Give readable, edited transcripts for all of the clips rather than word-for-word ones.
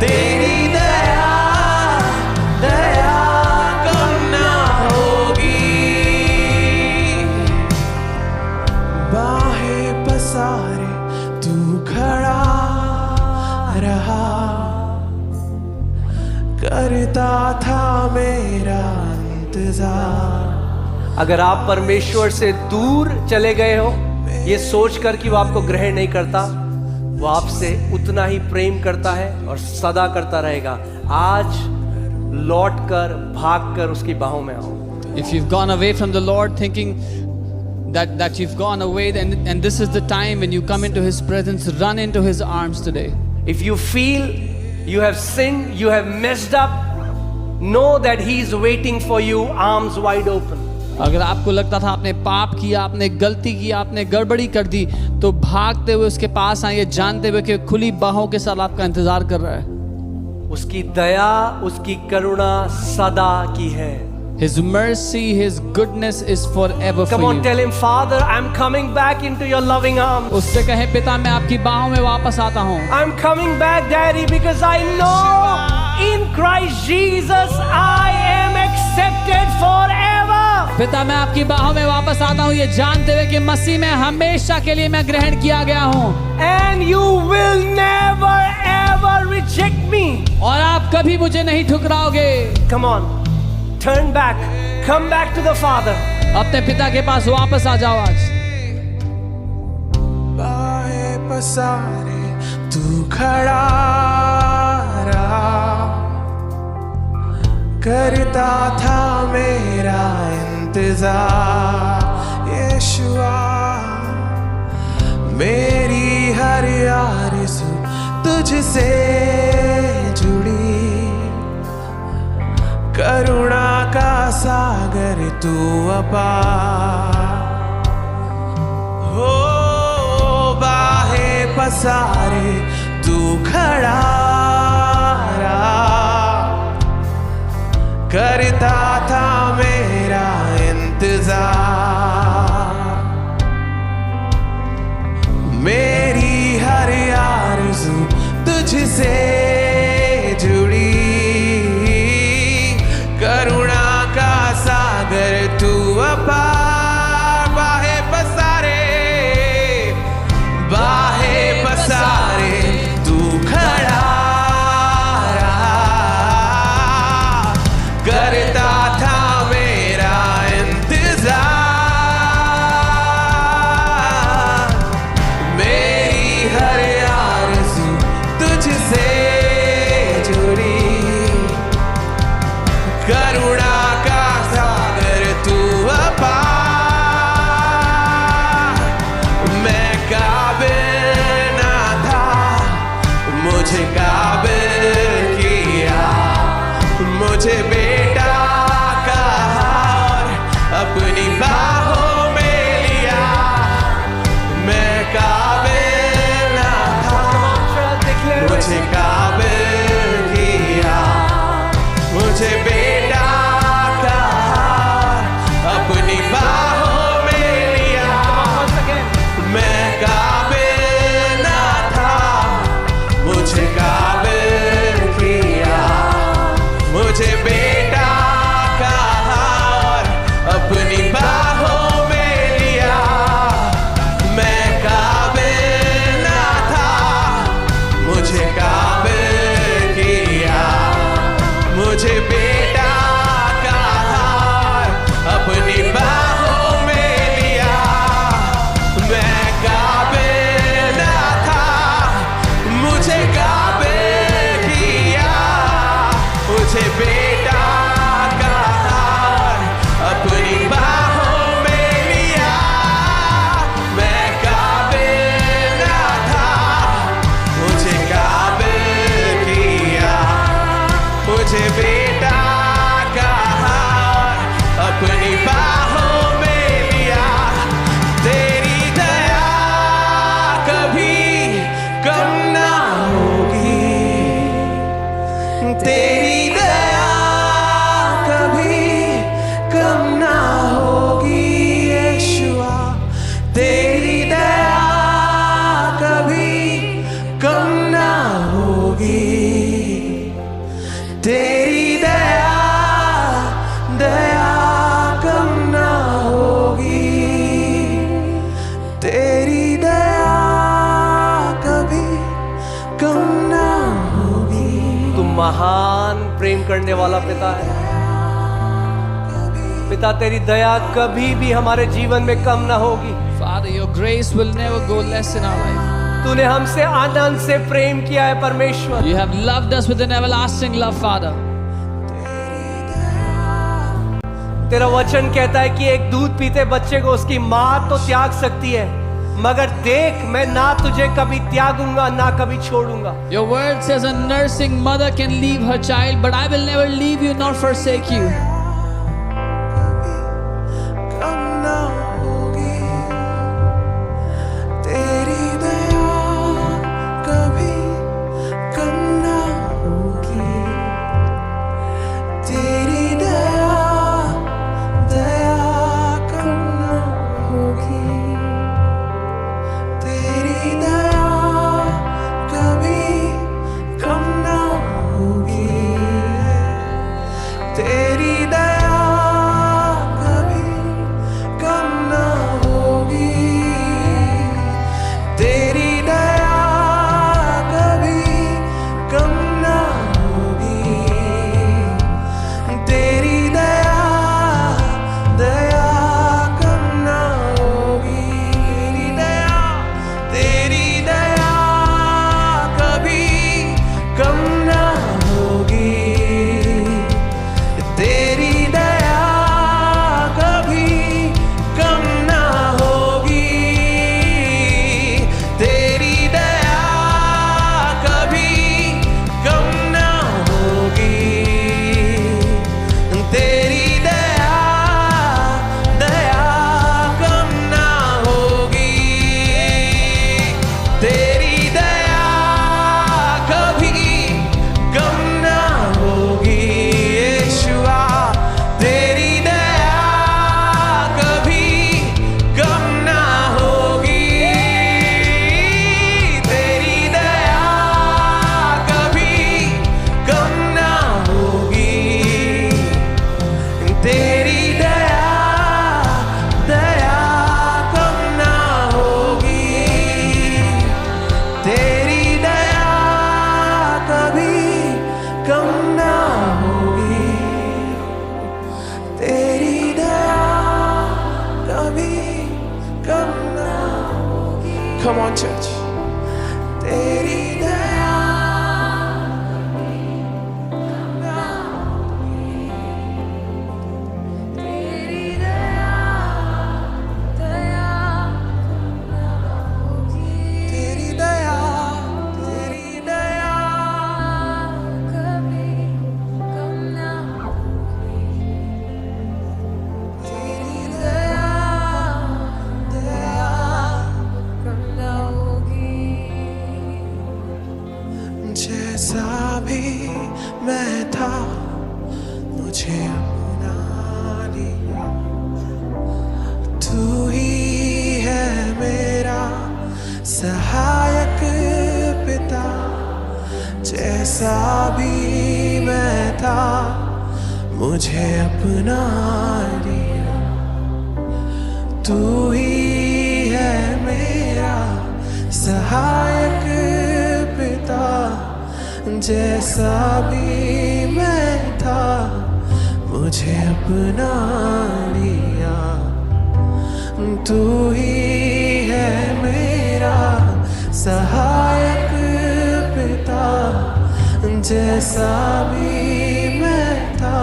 तेरी दया दया कम ना होगी। बाहें पसारे तू खड़ा रहा, करता था मेरा इंतजार। अगर आप परमेश्वर से दूर चले गए हो ये सोचकर कि वो आपको ग्रहण नहीं करता, वो आपसे उतना ही प्रेम करता है और सदा करता रहेगा। आज लौटकर भागकर उसकी बाहों में आओ। If you've gone away from the Lord thinking that you've gone away, and this is the time when you come into His presence, run into His arms today. If you feel you have sinned, you have messed up, know that He is waiting for you, arms wide open. अगर आपको लगता था आपने पाप किया, आपने गलती की, आपने गड़बड़ी कर दी, तो भागते हुए उसके पास आइए, जानते हुए कि खुली बाहों के साथ आपका इंतजार कर रहा है। उसकी दया, उसकी करुणा सदा की है। His mercy, His goodness is forever for Come on, you. tell Him, Father, I'm coming back into your loving arms. उससे कहें, पिता मैं आपकी बाहों में वापस आता हूँ। I'm coming back, Daddy, because I know in Christ Jesus I am accepted forever. पिता मैं आपकी बाहों में वापस आता हूँ, ये जानते हुए कि मसीह में हमेशा के लिए मैं ग्रहण किया गया हूँ। And you will never ever reject me. और आप कभी मुझे नहीं ठुकराओगे। Come on, turn back, come back to the Father. अपने पिता के पास वापस आ जाओ आज। बाहें पसारे तू खड़ा रहा, करता था मेरा इंतजार। यीशुआ मेरी हर आरज़ू तुझसे जुड़ी, करुणा का सागर तू अपार। हो बाहें पसारे तू खड़ा रहा, करता था मेरा इंतजार। मेरी हर आरज़ू तुझसे जुड़ी, करुणा का सागर तू अपार। बाहें पसारे, बाहें पसारे तू खड़ा रहा, करता था मेरा इंतजार। मेरी हर आरज़ू तुझसे जुड़ी, करुणा का सागर तू अपार। मैं काबिल ना था, मुझे काबिल किया, मुझे बेटा कहा और अपनी बाहों में लिया। मैं काबिल ना था, मुझे काबिल किया, मुझे बेटा कहा, अपनी बाहों में लिया। मैं काबिल ना था, मुझे काबिल किया, मुझे बेटा कहा और अपनी बाहों में लिया। मैं काबिल ना था, मुझे काबिल किया, मुझे बेटा कहा और अपनी बाहों में लिया। मैं काबिल ना था, मुझे काबिल किया, मुझे बेटा कहा और अपनी बाहों में लिया। मैं काबिल ना था, मुझे काबिल किया, मुझे बेटा कहा और अपनी बाहों में लिया। तेरी दया कभी कम ना होगी, तेरी दया कभी कम ना होगी। यीशुआ तेरी दया कभी कम ना होगी। महान प्रेम करने वाला पिता है। पिता तेरी दया कभी भी हमारे जीवन में कम ना होगी। Father, your grace will never go less in our life. तूने हमसे आनंद से प्रेम किया है परमेश्वर। You have loved us with an everlasting love, Father. तेरा वचन कहता है कि एक दूध पीते बच्चे को उसकी माँ तो त्याग सकती है, मगर देख मैं ना तुझे कभी त्यागूंगा ना कभी छोड़ूंगा। Your word says a nursing mother can leave her child, but I will never leave you nor forsake you. कम ना होगी तेरी दया, कभी कम ना होगी तेरी दया, दया कम ना होगी तेरी दया, कभी कम ना होगी तेरी दया, कभी कम ना होगी तेरी दया, कभी कम ना होगी तेरी दया, दया कम ना होगी तेरी दया, कभी कम ना होगी तेरी दया, कभी कम ना होगी तेरी दया, कभी कम ना होगी तेरी दया, दया कम ना होगी तेरी दया, कभी कम ना होगी यीशुआ तेरी दया, कभी कम ना होगी तेरी दया, कभी कम ना होगी तेरी दया, दया कम ना होगी तेरी दया, कभी कम ना होगी तेरी दया, कभी कम ना होगी। Come on, church. तेरी दया, तेरी दया, दया तेरी दया, तेरी दया, कभी कम ना तेरी दया, दया कम ना होगी जैसा भी मैं था मुझे अपना लिया, तू ही है मेरा सहायक पिता। जैसा भी मैं था मुझे अपना लिया, तू ही है मेरा सहायक पिता। जैसा भी मैं था मुझे अपना लिया, तू ही है मेरा सहायक पिता। जैसा भी मैं था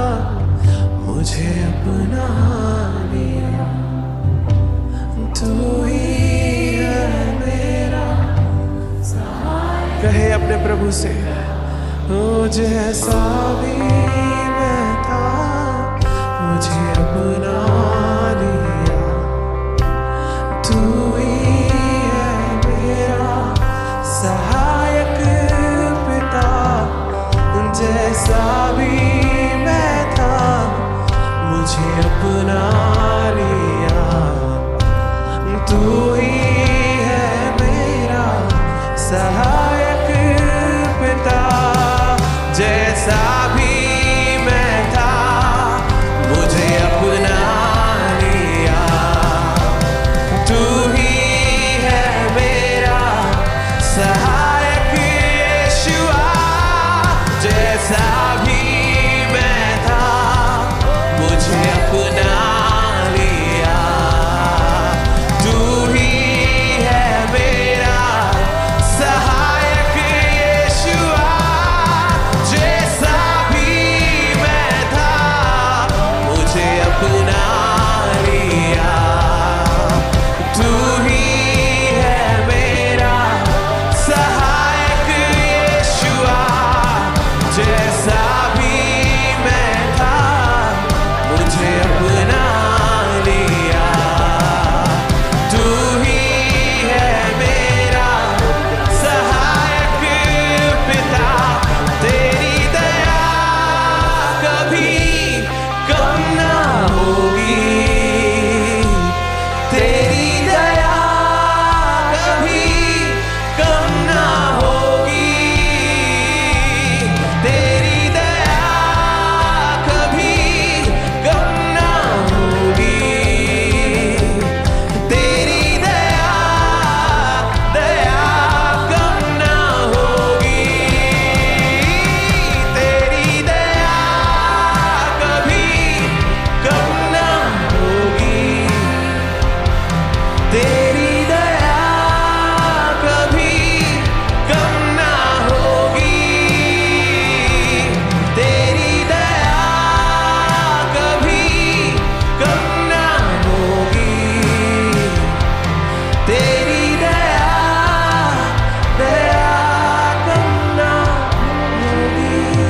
मुझे अपना लिया, तू ही है मेरा सहायक। कहे अपने प्रभु से, ओ जैसा भी मैं था मुझे अपना लिया, तू ही है मेरा सहायक पिता। जैसा भी मैं था मुझे अपना लिया, तू ही है मेरा सहायक पिता। जैसा भी मैं था मुझे अपना लिया, तू ही है मेरा सहायक यीशुआ। जैसा भी मैं था मुझे अपना